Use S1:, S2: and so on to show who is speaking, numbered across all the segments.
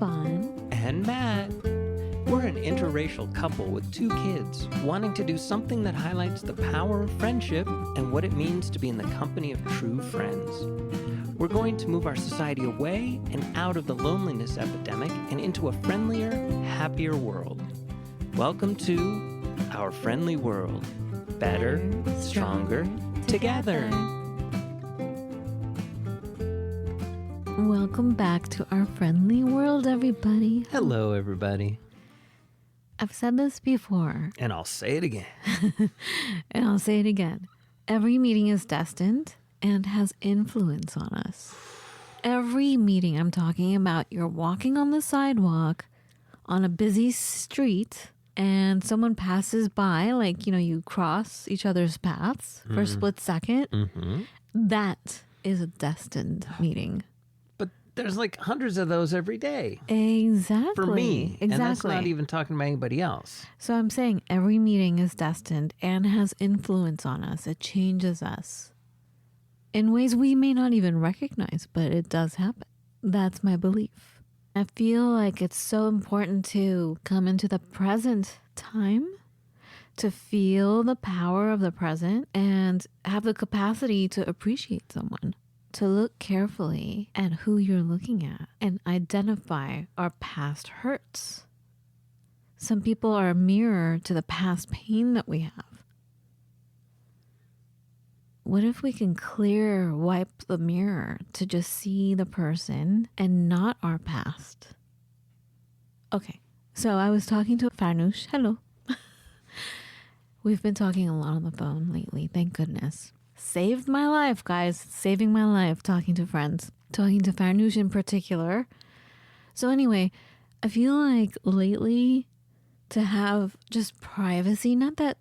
S1: Fawn
S2: and Matt. We're an interracial couple with 2 kids wanting to do something that highlights the power of friendship and what it means to be in the company of true friends. We're going to move our society away and out of the loneliness epidemic and into a friendlier, happier world. Welcome to our friendly world. Better, stronger, together.
S1: Welcome back to our friendly world, everybody.
S2: Hello, everybody.
S1: I've said this before.
S2: And I'll say it again.
S1: And I'll say it again. Every meeting is destined and has influence on us. Every meeting I'm talking about, you're walking on the sidewalk on a busy street and someone passes by, like, you cross each other's paths for a split second. Mm-hmm. That is a destined meeting.
S2: There's like hundreds of those every day.
S1: Exactly.
S2: For me.
S1: Exactly.
S2: And that's not even talking about anybody else.
S1: So I'm saying every meeting is destined and has influence on us. It changes us in ways we may not even recognize, but it does happen. That's my belief. I feel like it's so important to come into the present time, to feel the power of the present and have the capacity to appreciate someone. To look carefully at who you're looking at and identify our past hurts. Some people are a mirror to the past pain that we have. What if we can wipe the mirror to just see the person and not our past? Okay, so I was talking to Farnoosh. Hello. We've been talking a lot on the phone lately, thank goodness. Saved my life, guys. Saving my life, talking to friends. Talking to Farnoosh in particular. So anyway, I feel like lately to have just privacy, not that...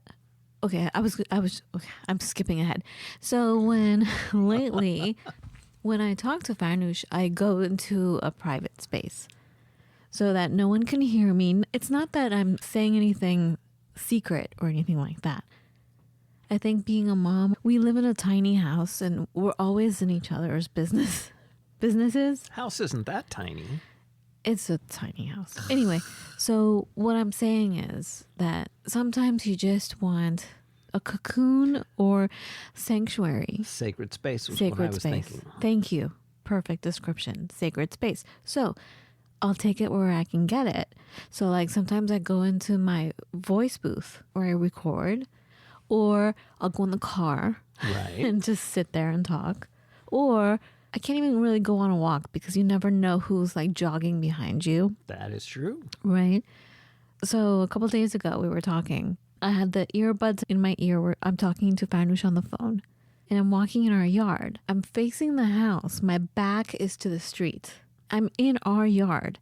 S1: Okay, I'm skipping ahead. So when I talk to Farnoosh, I go into a private space so that no one can hear me. It's not that I'm saying anything secret or anything like that. I think being a mom, we live in a tiny house and we're always in each other's businesses.
S2: House isn't that tiny.
S1: It's a tiny house. Anyway, so what I'm saying is that sometimes you just want a cocoon or sanctuary.
S2: Sacred space was what I was thinking.
S1: Thank you. Perfect description. Sacred space. So I'll take it where I can get it. So like sometimes I go into my voice booth where I record. Or I'll go in the car and just sit there and talk. Or I can't even really go on a walk because you never know who's like jogging behind you.
S2: That is true.
S1: Right? So a couple of days ago we were talking. I had the earbuds in my ear where I'm talking to Farnoosh on the phone. And I'm walking in our yard. I'm facing the house. My back is to the street. I'm in our yard.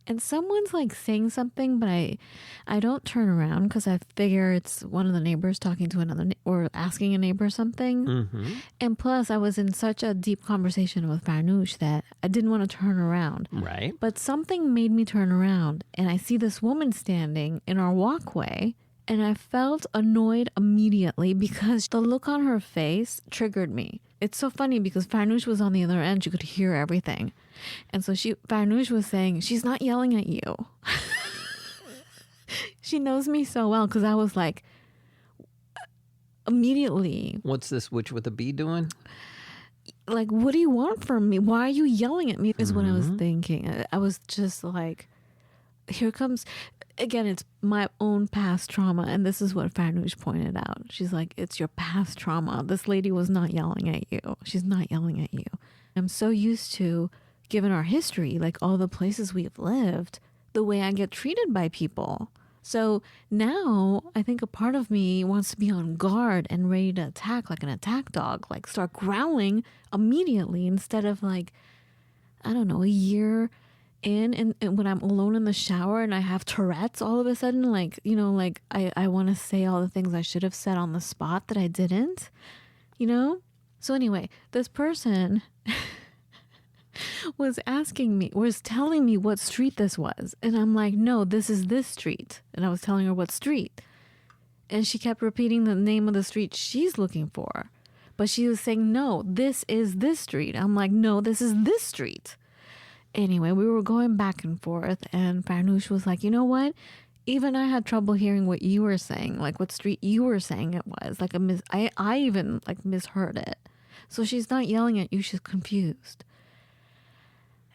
S1: And someone's like saying something, but I don't turn around because I figure it's one of the neighbors talking to another or asking a neighbor something. Mm-hmm. And plus, I was in such a deep conversation with Farnoosh that I didn't want to turn around.
S2: Right.
S1: But something made me turn around, and I see this woman standing in our walkway, and I felt annoyed immediately because the look on her face triggered me. It's so funny because Farnoosh was on the other end. You could hear everything. And so Farnoosh was saying, she's not yelling at you. She knows me so well because I was like, immediately.
S2: What's this witch with a bee doing?
S1: Like, what do you want from me? Why are you yelling at me? Is what I was thinking. I was just like, here comes... Again, it's my own past trauma. And this is what Farnoosh pointed out. She's like, it's your past trauma. This lady was not yelling at you. She's not yelling at you. I'm so used to, given our history, like all the places we've lived, the way I get treated by people. So now I think a part of me wants to be on guard and ready to attack like an attack dog, like start growling immediately instead of like, I don't know, a year in and when I'm alone in the shower and I have Tourette's all of a sudden, like, I want to say all the things I should have said on the spot that I didn't, So anyway, this person was telling me what street this was. And I'm like, no, this is this street. And I was telling her what street. And she kept repeating the name of the street she's looking for. But she was saying, no, this is this street. I'm like, no, this is this street. Anyway, we were going back and forth, and Farnoosh was like, you know what? Even I had trouble hearing what you were saying, like what street you were saying it was. Like I even like misheard it. So she's not yelling at you, she's confused.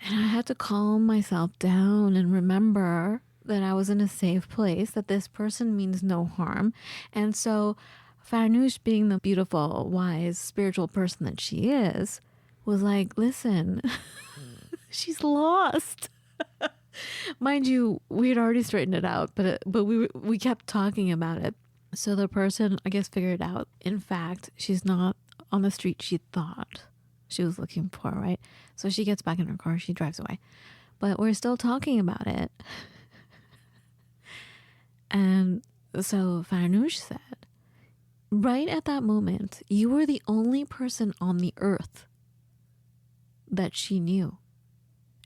S1: And I had to calm myself down and remember that I was in a safe place, that this person means no harm. And so Farnoosh, being the beautiful, wise, spiritual person that she is, was like, listen, she's lost. Mind you, we had already straightened it out, but we kept talking about it. So the person, I guess, figured out, in fact, she's not on the street she thought she was looking for, right? So she gets back in her car, she drives away. But we're still talking about it. And so Farnoosh said, right at that moment, you were the only person on the earth that she knew.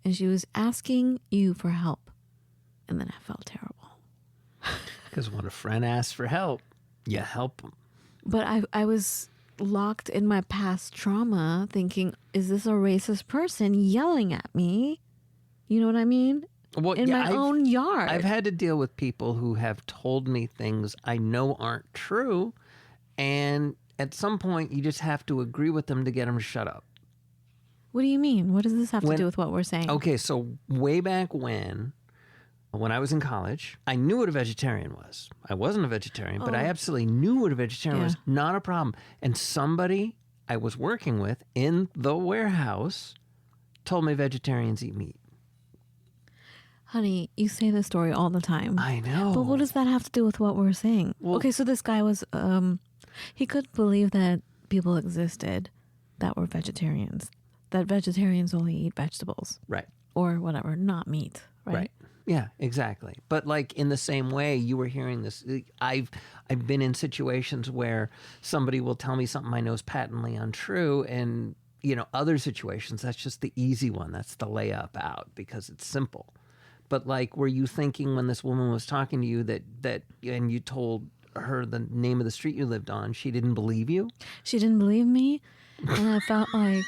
S1: And she was asking you for help. And then I felt terrible.
S2: Because when a friend asks for help, you help them.
S1: But I was locked in my past trauma thinking, is this a racist person yelling at me? You know what I mean?
S2: Well,
S1: in my own yard.
S2: I've had to deal with people who have told me things I know aren't true. And at some point, you just have to agree with them to get them to shut up.
S1: What do you mean? What does this have to do with what we're saying?
S2: Okay, so way back when I was in college, I knew what a vegetarian was. I wasn't a vegetarian, but I absolutely knew what a vegetarian was. Not a problem. And somebody I was working with in the warehouse told me vegetarians eat meat.
S1: Honey, you say this story all the time.
S2: I know.
S1: But what does that have to do with what we're saying? Well, okay, so this guy was, he could believe that people existed that were vegetarians. That vegetarians only eat vegetables.
S2: Right.
S1: Or whatever, not meat. Right.
S2: Yeah, exactly. But like in the same way, you were hearing this. I've been in situations where somebody will tell me something I know is patently untrue, and other situations that's just the easy one. That's the layup out because it's simple. But like, were you thinking when this woman was talking to you that and you told her the name of the street you lived on, she didn't believe you?
S1: She didn't believe me, and I felt like.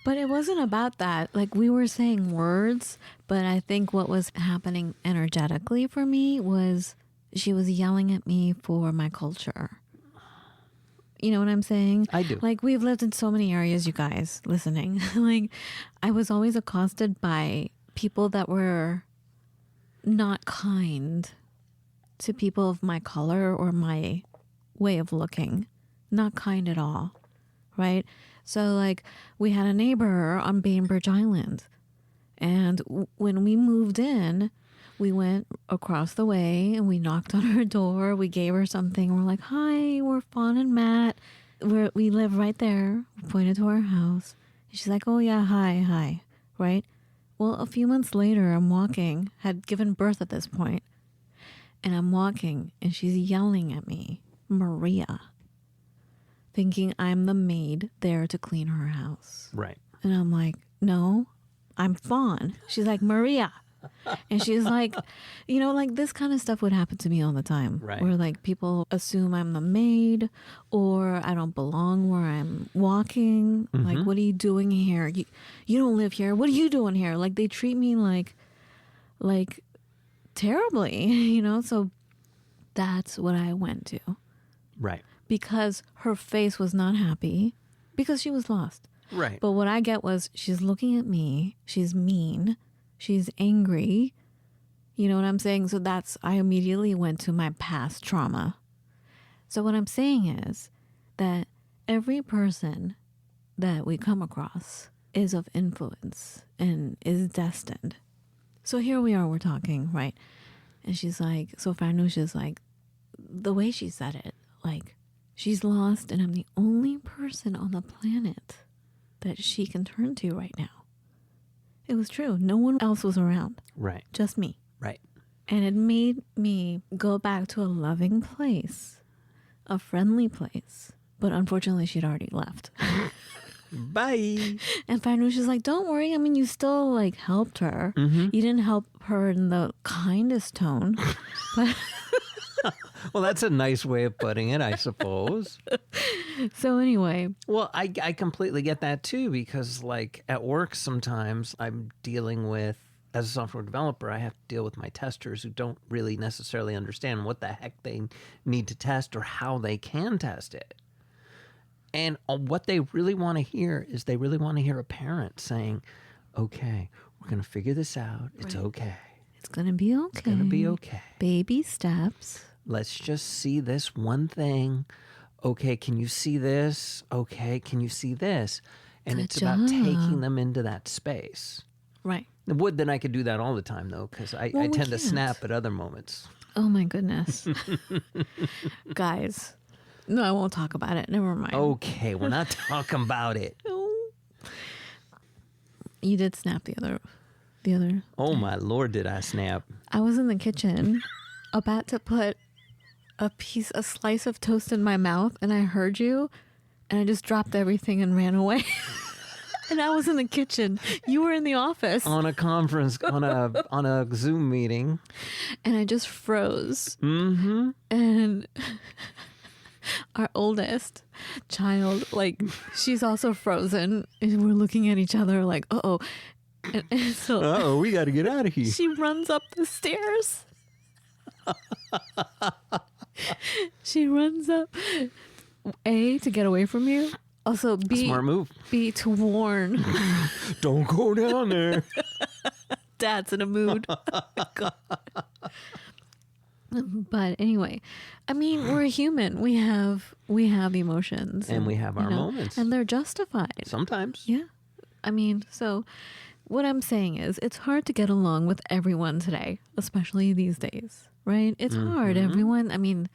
S1: But it wasn't about that. Like, we were saying words, but I think what was happening energetically for me was she was yelling at me for my culture. You know what I'm saying?
S2: I do.
S1: Like, we've lived in so many areas, you guys, listening. Like, I was always accosted by people that were not kind to people of my color or my way of looking. Not kind at all, right? So, like, we had a neighbor on Bainbridge Island. And when we moved in, we went across the way and we knocked on her door. We gave her something. We're like, hi, we're Fawn and Matt. We live right there. We pointed to our house. And she's like, oh, yeah, hi, right? Well, a few months later, I'm walking, had given birth at this point. And I'm walking and she's yelling at me, Maria. Thinking I'm the maid there to clean her house.
S2: Right.
S1: And I'm like, no, I'm Fawn. She's like, Maria. And she's like, like this kind of stuff would happen to me all the time.
S2: Right.
S1: Where like people assume I'm the maid or I don't belong where I'm walking. Mm-hmm. Like, what are you doing here? You don't live here. What are you doing here? Like, they treat me like terribly, So that's what I went to.
S2: Right.
S1: Because her face was not happy because she was lost.
S2: Right.
S1: But what I get was she's looking at me. She's mean. She's angry. You know what I'm saying? So I immediately went to my past trauma. So what I'm saying is that every person that we come across is of influence and is destined. So here we are, we're talking, right? And she's like, so Farnoosh is like, the way she said it, like, she's lost and I'm the only person on the planet that she can turn to right now. It was true. No one else was around.
S2: Right.
S1: Just me.
S2: Right.
S1: And it made me go back to a loving place, a friendly place. But unfortunately, she'd already left.
S2: Bye.
S1: And Farnoosh is like, don't worry. I mean, you still like helped her. Mm-hmm. You didn't help her in the kindest tone. But
S2: well, that's a nice way of putting it, I suppose.
S1: So anyway,
S2: Well, I completely get that too, because like at work sometimes I'm dealing with, as a software developer, I have to deal with my testers who don't really necessarily understand what the heck they need to test or how they can test it. And what they really want to hear is they really want to hear a parent saying, okay, we're going to figure this out. It's okay.
S1: it's going to be okay.
S2: It's going to be okay.
S1: Baby steps.
S2: Let's just see this one thing. Okay, can you see this? Okay, can you see this? And
S1: Good
S2: it's about
S1: job.
S2: taking them into that space.
S1: Right.
S2: Would then I could do that all the time, though, because I
S1: Well, we
S2: tend to
S1: can't.
S2: snap at other moments.
S1: Oh my goodness. Guys. No, I won't talk about it. Never mind.
S2: Okay, we're not talking about it.
S1: You did snap the other.
S2: Oh, my Lord, did I snap.
S1: I was in the kitchen about to put a slice of toast in my mouth, and I heard you, and I just dropped everything and ran away. And I was in the kitchen. You were in the office.
S2: On a conference, on a Zoom meeting.
S1: And I just froze.
S2: Mm-hmm.
S1: And our oldest child, like, she's also frozen. And we're looking at each other like, uh-oh. And so
S2: Uh-oh, we got to get out of here.
S1: she runs up the stairs. She runs up, A, to get away from you. Also, B,
S2: Smart move.
S1: B, to warn.
S2: Don't go down there.
S1: Dad's in a mood. But anyway, I mean, we're human. We have emotions.
S2: And we have our moments.
S1: And they're justified.
S2: Sometimes.
S1: Yeah. I mean, so what I'm saying is it's hard to get along with everyone today, especially these days, right? It's hard. Everyone, I mean,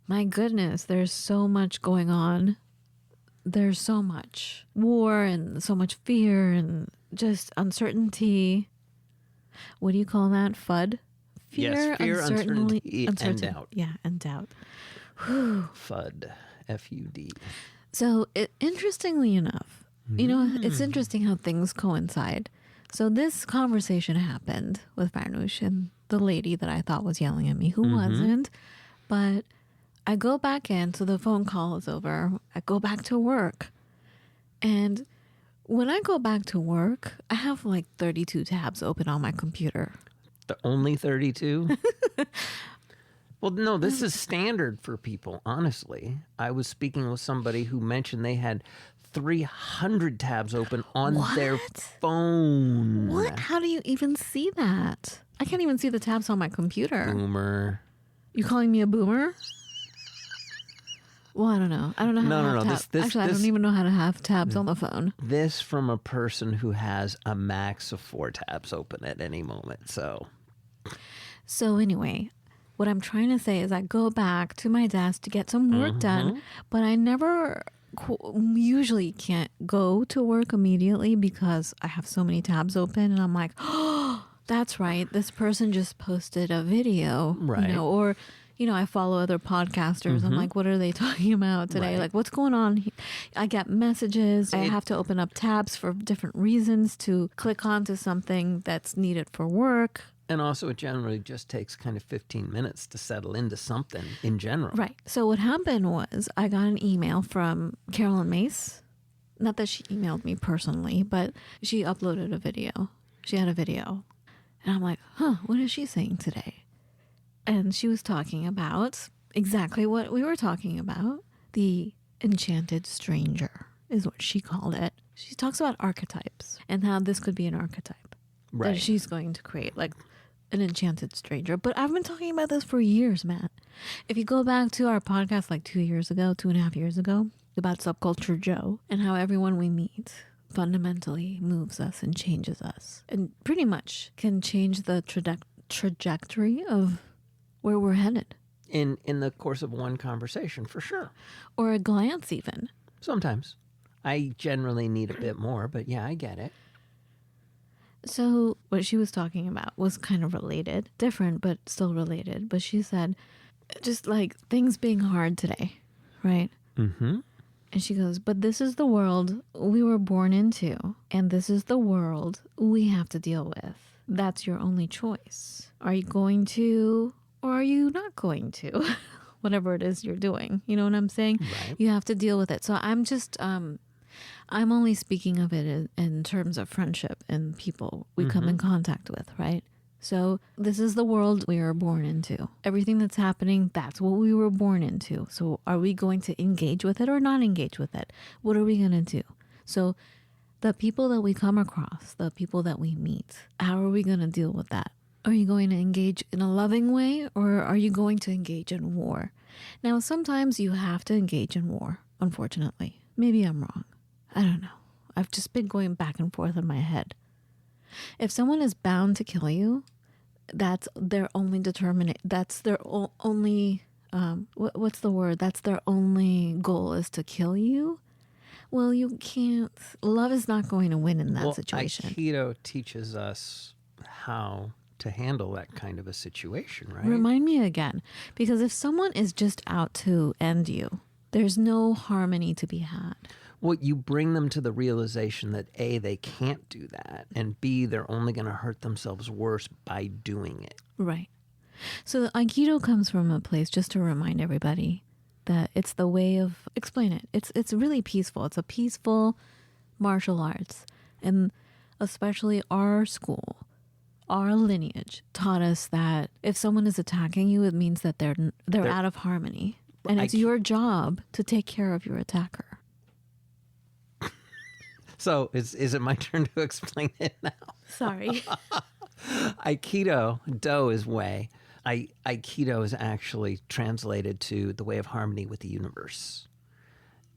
S1: my goodness, there's so much going on. There's so much war and so much fear and just uncertainty. What do you call that? FUD?
S2: Yes, fear, uncertainty, and doubt.
S1: Yeah, and doubt.
S2: FUD. F-U-D.
S1: So, interestingly enough, you know, it's interesting how things coincide. So this conversation happened with Farnoosh and the lady that I thought was yelling at me, who wasn't. But I go back in, so the phone call is over. I go back to work. And when I go back to work, I have like 32 tabs open on my computer.
S2: The only 32? Well, no, this is standard for people, honestly. I was speaking with somebody who mentioned they had 300 tabs open on their phone.
S1: What? How do you even see that? I can't even see the tabs on my computer.
S2: Boomer.
S1: You calling me a boomer? Well, I don't know. I don't know how to have tabs. Actually, I don't even know how to have tabs on the phone.
S2: This from a person who has a max of 4 tabs open at any moment. So
S1: anyway, what I'm trying to say is I go back to my desk to get some work done, but I never usually can't go to work immediately because I have so many tabs open and I'm like, oh, that's right. This person just posted a video,
S2: right?
S1: You know, or, you know, I follow other podcasters. I'm like, what are they talking about today?
S2: Right.
S1: Like, what's going on? I get messages. I have to open up tabs for different reasons to click onto something that's needed for work.
S2: And also, it generally just takes kind of 15 minutes to settle into something in general.
S1: Right. So what happened was I got an email from Carolyn Mace. Not that she emailed me personally, but she uploaded a video. She had a video. And I'm like, what is she saying today? And she was talking about exactly what we were talking about. The Enchanted Stranger is what she called it. She talks about archetypes and how this could be an archetype that she's going to create, like an enchanted stranger. But I've been talking about this for years, Matt. If you go back to our podcast like 2.5 years ago, about Subculture Joe and how everyone we meet fundamentally moves us and changes us and pretty much can change the trajectory of where we're headed.
S2: In the course of one conversation, for sure.
S1: Or a glance even.
S2: Sometimes. I generally need a bit more, but yeah, I get it.
S1: So what she was talking about was kind of related, different, but still related. But she said, just like things being hard today, right?
S2: Mm-hmm.
S1: And she goes, but this is the world we were born into, and this is the world we have to deal with. That's your only choice. Are you going to, or are you not going to? whatever it is you're doing. You know what I'm saying?
S2: Right.
S1: You have to deal with it. So I'm just, I'm only speaking of it in terms of friendship and people we come in contact with, right? So this is the world we are born into. Everything that's happening, that's what we were born into. So are we going to engage with it or not engage with it? What are we going to do? So the people that we come across, the people that we meet, how are we going to deal with that? Are you going to engage in a loving way, or are you going to engage in war? Now, sometimes you have to engage in war, unfortunately. Maybe I'm wrong. I don't know. I've just been going back and forth in my head. If someone is bound to kill you, that's their only that's their only, what's the word? That's their only goal, is to kill you. Well, you can't, love is not going to win in that situation.
S2: Aikido teaches us how to handle that kind of a situation, right?
S1: Remind me again, because if someone is just out to end you, there's no harmony to be had.
S2: Well, you bring them to the realization that A, they can't do that, and B, they're only going to hurt themselves worse by doing it.
S1: Right. So the Aikido comes from a place, just to remind everybody, that it's the way of, explain it. It's really peaceful. It's a peaceful martial arts. And especially our school, our lineage taught us that if someone is attacking you, it means that they're out of harmony. And it's your job to take care of your attacker.
S2: So is it my turn to explain it now?
S1: Sorry.
S2: Aikido, Do is way. Aikido is actually translated to the way of harmony with the universe.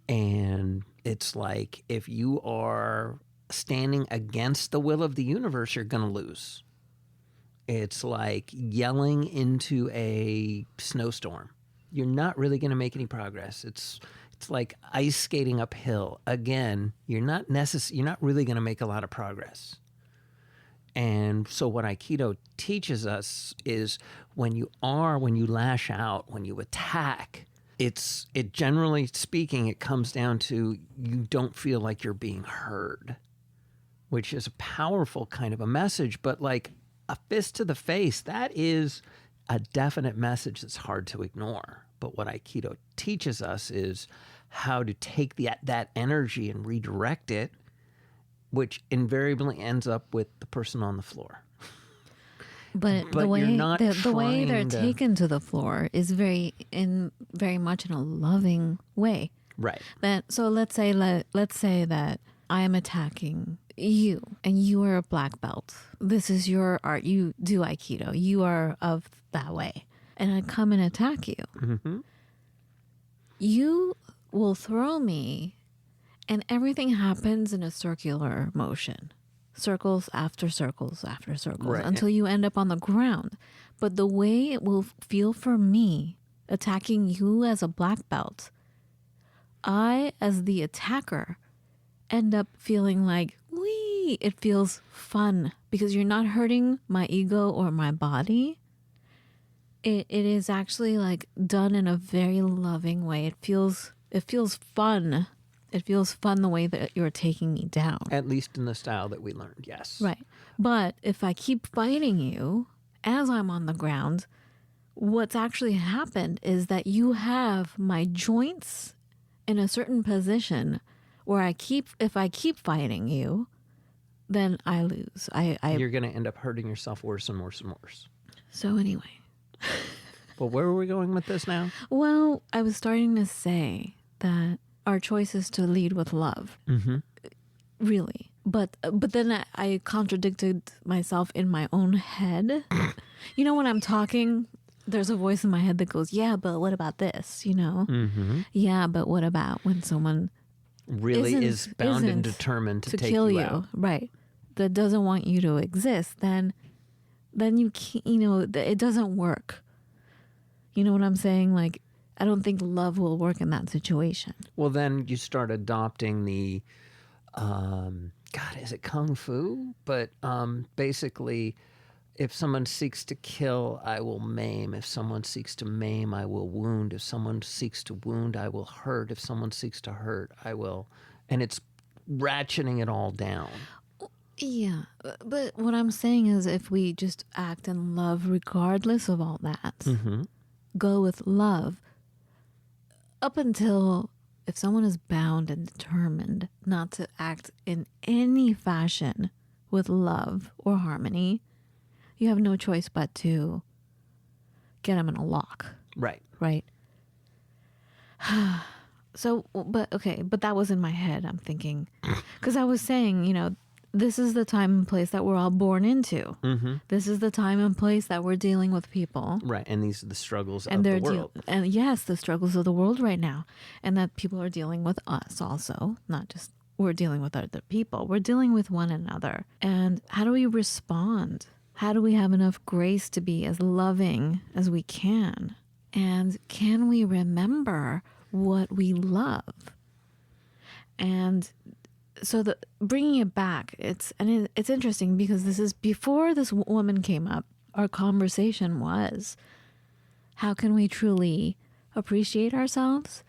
S2: And it's like if you are standing against the will of the universe, you're going to lose. It's like yelling into a snowstorm. You're not really going to make any progress. It's like ice skating uphill. Again, you're not really going to make a lot of progress. And so what Aikido teaches us is when you lash out, when you attack, it generally speaking, it comes down to you don't feel like you're being heard, which is a powerful kind of a message, but like a fist to the face, that is a definite message that's hard to ignore. But what Aikido teaches us is how to take that energy and redirect it, which invariably ends up with the person on the floor.
S1: But the way they're taken to the floor is very much in a loving way.
S2: Right.
S1: So let's say that I am attacking you and you are a black belt. This is your art. You do Aikido. You are of that way. And I come and attack you. Mm-hmm. You will throw me and everything happens in a circular motion. Circles after circles after circles, right, until you end up on the ground. But the way it will feel for me attacking you as a black belt, I, as the attacker, end up feeling like, wee, it feels fun because you're not hurting my ego or my body. It is actually like done in a very loving way. It feels fun. It feels fun the way that you're taking me down.
S2: At least in the style that we learned, yes.
S1: Right. But if I keep fighting you as I'm on the ground, what's actually happened is that you have my joints in a certain position where if I keep fighting you, then I lose.
S2: You're going to end up hurting yourself worse and worse and worse.
S1: So anyway.
S2: Well, where were we going with this now?
S1: Well, I was starting to say that our choice is to lead with love. Mm-hmm. Really. But then I contradicted myself in my own head. You know, when I'm talking, there's a voice in my head that goes, yeah, but what about this? You know? Mm-hmm. Yeah, but what about when someone
S2: really is bound and determined to take
S1: kill
S2: you
S1: you
S2: out?
S1: Right. That doesn't want you to exist, then you can't, it doesn't work. You know what I'm saying? Like, I don't think love will work in that situation.
S2: Well, then you start adopting the, is it Kung Fu? But basically, if someone seeks to kill, I will maim. If someone seeks to maim, I will wound. If someone seeks to wound, I will hurt. If someone seeks to hurt, I will. And it's ratcheting it all down.
S1: Yeah, but what I'm saying is if we just act in love regardless of all that, mm-hmm. go with love, up until if someone is bound and determined not to act in any fashion with love or harmony, you have no choice but to get them in a lock.
S2: Right.
S1: Right. So, but that was in my head. I'm thinking, because I was saying, this is the time and place that we're all born into.
S2: Mm-hmm.
S1: This is the time and place that we're dealing with people.
S2: Right. And these are the struggles
S1: And
S2: of the world.
S1: And yes, the struggles of the world right now. And that people are dealing with us also, not just we're dealing with other people. We're dealing with one another. And how do we respond? How do we have enough grace to be as loving as we can? And can we remember what we love? And so bringing it back, it's interesting because this is before this woman came up. Our conversation was, how can we truly appreciate ourselves?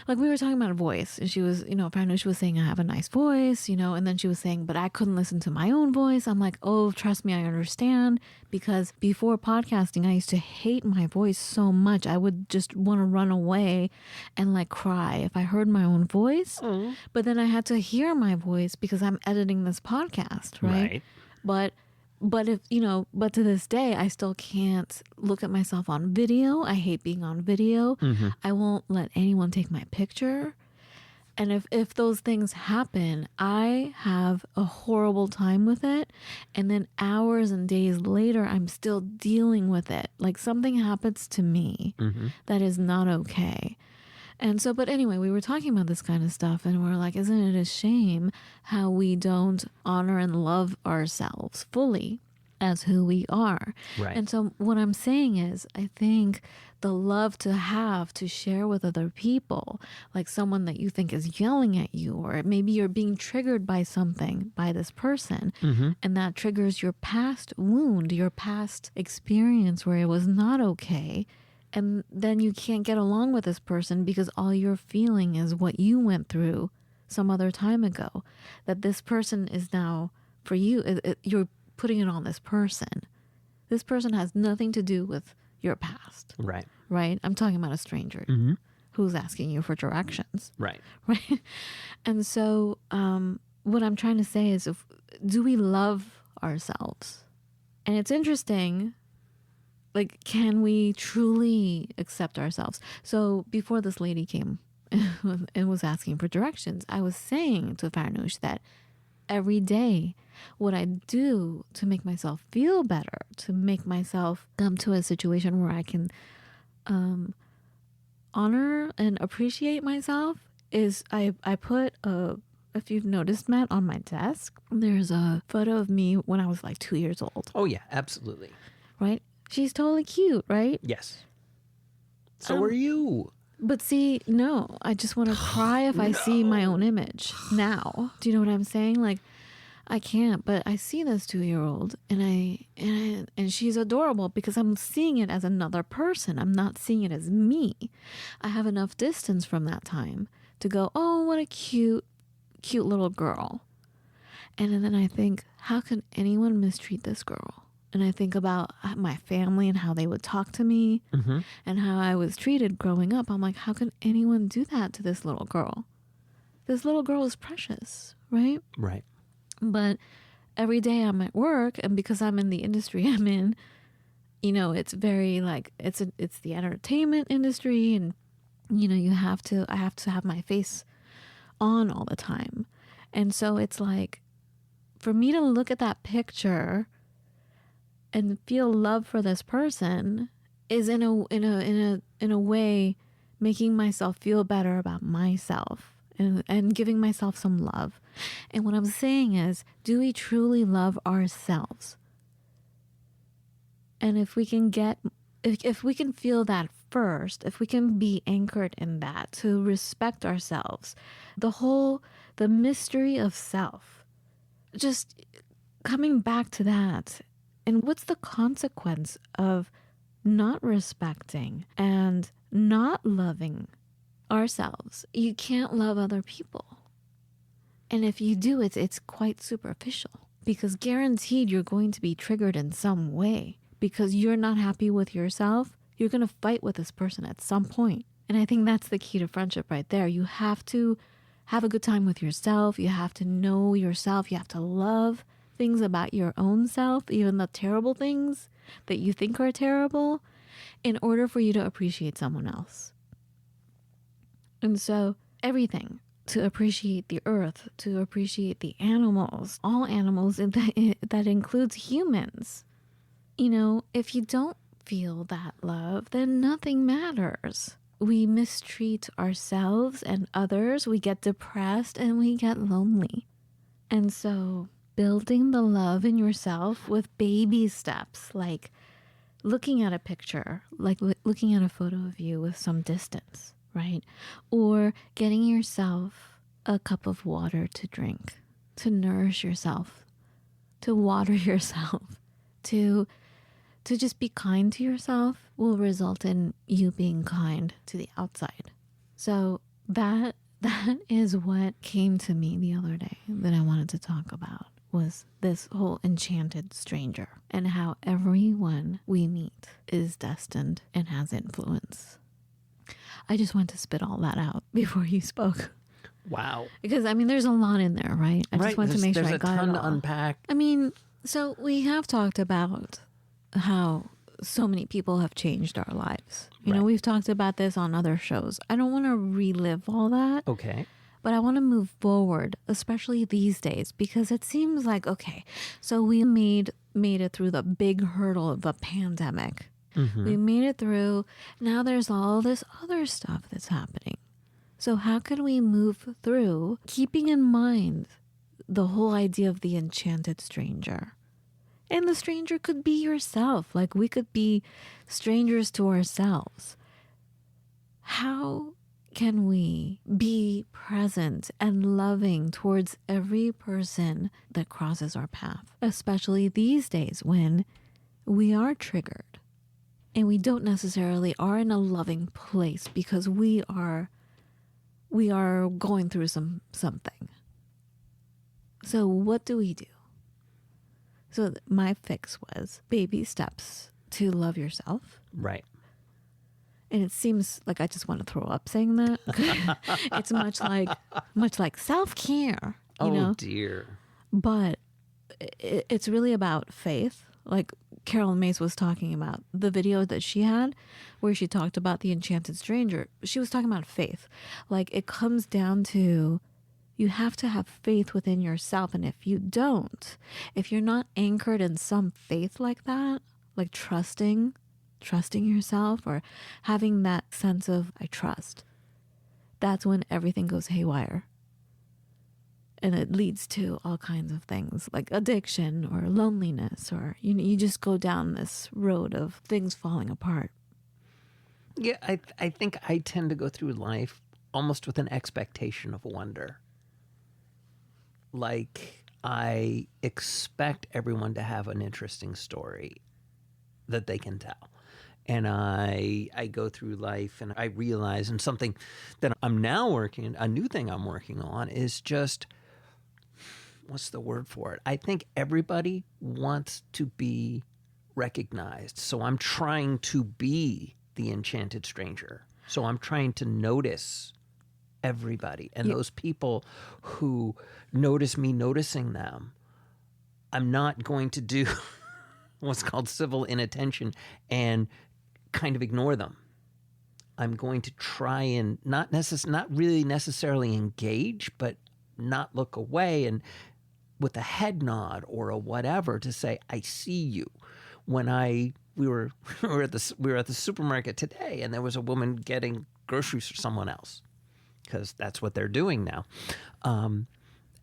S1: Like we were talking about a voice, and she was, apparently she was saying I have a nice voice, and then she was saying, but I couldn't listen to my own voice. I'm like, oh, trust me, I understand, because before podcasting, I used to hate my voice so much. I would just want to run away and like cry if I heard my own voice. Mm. But then I had to hear my voice because I'm editing this podcast, right? But if, but to this day, I still can't look at myself on video. I hate being on video. Mm-hmm. I won't let anyone take my picture. And if those things happen, I have a horrible time with it. And then hours and days later, I'm still dealing with it. Like something happens to me that is not okay. And so, but anyway, we were talking about this kind of stuff, and we're like, isn't it a shame how we don't honor and love ourselves fully as who we are?
S2: Right.
S1: And so what I'm saying is, I think the love to have to share with other people, like someone that you think is yelling at you, or maybe you're being triggered by something by this person, and that triggers your past wound, your past experience where it was not okay. And then you can't get along with this person because all you're feeling is what you went through some other time ago. That this person is now, for you, you're putting it on this person. This person has nothing to do with your past.
S2: Right.
S1: Right? I'm talking about a stranger who's asking you for directions.
S2: Right.
S1: Right? And so what I'm trying to say is, do we love ourselves? And it's interesting. Like, can we truly accept ourselves? So before this lady came and was asking for directions, I was saying to Farnoosh that every day what I do to make myself feel better, to make myself come to a situation where I can honor and appreciate myself is I put if you've noticed, Matt, on my desk, there's a photo of me when I was like 2 years old.
S2: Oh, yeah, absolutely.
S1: Right? She's totally cute, right?
S2: Yes. So are you.
S1: But see, no, I just want to cry if I see my own image now. Do you know what I'm saying? Like, I can't, but I see this 2-year-old and she's adorable because I'm seeing it as another person. I'm not seeing it as me. I have enough distance from that time to go, oh, what a cute little girl. And then I think, how can anyone mistreat this girl? And I think about my family and how they would talk to me and how I was treated growing up. I'm like, how can anyone do that to this little girl? This little girl is precious, right?
S2: Right.
S1: But every day I'm at work, and because I'm in the industry I'm in, it's very like, it's the entertainment industry, and, I have to have my face on all the time. And so it's like, for me to look at that picture and feel love for this person is in a way making myself feel better about myself and giving myself some love. And what I'm saying is, do we truly love ourselves? And if we can if we can feel that first, if we can be anchored in that, to respect ourselves, the mystery of self, just coming back to that. And what's the consequence of not respecting and not loving ourselves? You can't love other people. And if you do, it's quite superficial, because guaranteed you're going to be triggered in some way because you're not happy with yourself. You're going to fight with this person at some point. And I think that's the key to friendship right there. You have to have a good time with yourself. You have to know yourself. You have to love things about your own self, even the terrible things that you think are terrible, in order for you to appreciate someone else. And so everything, to appreciate the earth, to appreciate the animals, all animals, that includes humans. You know, if you don't feel that love, then nothing matters. We mistreat ourselves and others, we get depressed, and we get lonely. And so building the love in yourself with baby steps, like looking at a picture, like looking at a photo of you with some distance, right? Or getting yourself a cup of water to drink, to nourish yourself, to water yourself, to just be kind to yourself will result in you being kind to the outside. So that is what came to me the other day that I wanted to talk about, was this whole enchanted stranger and how everyone we meet is destined and has influence. I just wanted to spit all that out before you spoke.
S2: Wow.
S1: Because, I mean, there's a lot in there, right? I just wanted to make sure I got it all.
S2: There's a ton to unpack.
S1: I mean, so we have talked about how so many people have changed our lives. You know, we've talked about this on other shows. I don't want to relive all that.
S2: Okay.
S1: But I want to move forward, especially these days, because it seems like, okay, so we made it through the big hurdle of a pandemic. Mm-hmm. We made it through. Now there's all this other stuff that's happening. So how can we move through, keeping in mind the whole idea of the enchanted stranger? And the stranger could be yourself. Like, we could be strangers to ourselves. How can we be present and loving towards every person that crosses our path, especially these days when we are triggered and we don't necessarily are in a loving place because we are going through something. So what do we do? So my fix was baby steps to love yourself.
S2: Right.
S1: And it seems like I just want to throw up saying that. It's much like self-care, you know?
S2: Oh, dear.
S1: But it's really about faith. Like Carol Mace was talking about the video that she had where she talked about the enchanted stranger. She was talking about faith. Like, it comes down to, you have to have faith within yourself. And if you don't, if you're not anchored in some faith like that, like trusting yourself or having that sense of I trust, that's when everything goes haywire. And it leads to all kinds of things like addiction or loneliness, or you just go down this road of things falling apart.
S2: Yeah, I think I tend to go through life almost with an expectation of wonder. Like, I expect everyone to have an interesting story that they can tell. And I go through life and I realize, and something that I'm now a new thing I'm working on is just, what's the word for it? I think everybody wants to be recognized. So I'm trying to be the enchanted stranger. So I'm trying to notice everybody. And those people who notice me noticing them, I'm not going to do what's called civil inattention and kind of ignore them. I'm going to try and not really necessarily engage, but not look away and with a head nod or a whatever to say, I see you. When we were at the supermarket today, and there was a woman getting groceries for someone else, because that's what they're doing now. And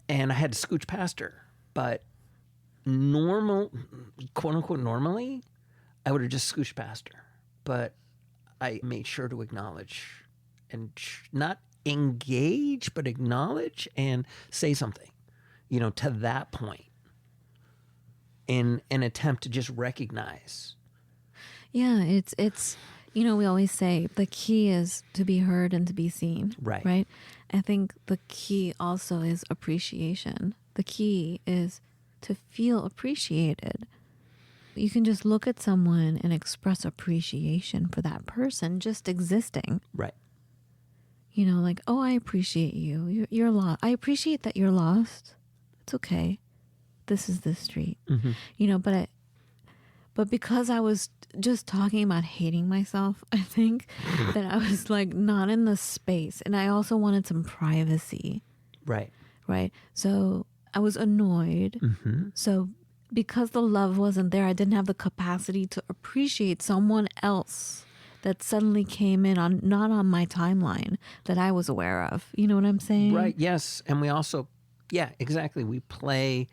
S2: I had to scooch past her, but quote unquote normally, I would have just scooched past her. But I made sure to acknowledge and not engage, but acknowledge and say something, to that point in an attempt to just recognize.
S1: Yeah, it's we always say the key is to be heard and to be seen. Right. I think the key also is appreciation. The key is to feel appreciated. You can just look at someone and express appreciation for that person just existing.
S2: Right.
S1: You know, like, oh, I appreciate you. You're lost. I appreciate that you're lost. It's okay. This is the street. You know, but because I was just talking about hating myself, I think that I was like not in the space. And I also wanted some privacy.
S2: Right.
S1: Right. So I was annoyed. So because the love wasn't there, I didn't have the capacity to appreciate someone else that suddenly came in on not on my timeline that I was aware of. You know what I'm saying?
S2: Right. Yes. And we also, yeah, exactly. We play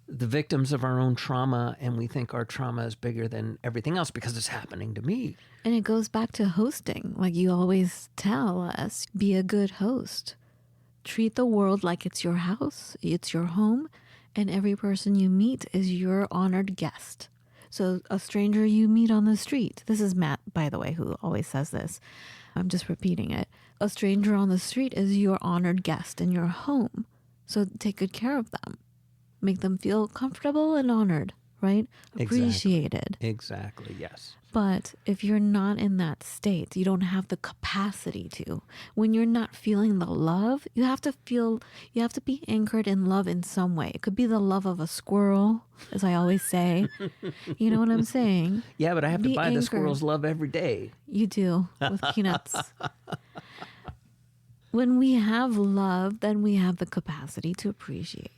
S2: the victims of our own trauma, and we think our trauma is bigger than everything else because it's happening to me.
S1: And it goes back to hosting. Like you always tell us, be a good host. Treat the world like it's your house, it's your home, and every person you meet is your honored guest. So a stranger you meet on the street, this is Matt, by the way, who always says this. I'm just repeating it. A stranger on the street is your honored guest in your home. So take good care of them. Make them feel comfortable and honored, right? Appreciated.
S2: Exactly, yes.
S1: But if you're not in that state, you don't have the capacity to. When you're not feeling the love, you have to be anchored in love in some way. It could be the love of a squirrel, as I always say. You know what I'm saying?
S2: Yeah, but I have to buy
S1: anchored.
S2: the squirrel's love every day.
S1: You do, with peanuts. When we have love, then we have the capacity to appreciate.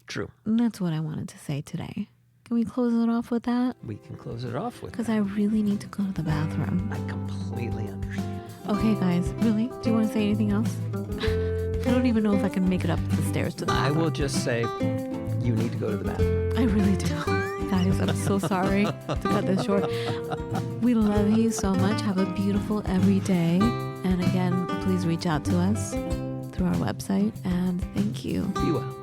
S2: True.
S1: And that's what I wanted to say today. Can we close it off with that?
S2: We can close it off with
S1: Because
S2: that.
S1: I really need to go to the bathroom.
S2: I completely understand.
S1: Okay, guys, really? Do you want to say anything else? I don't even know if I can make it up the stairs to the
S2: I
S1: bathroom.
S2: will just say you need to go to the bathroom.
S1: I really do. Guys, I'm so sorry to cut this short. We love you so much. Have a beautiful every day. And again, please reach out to us through our website. And thank you.
S2: Be well.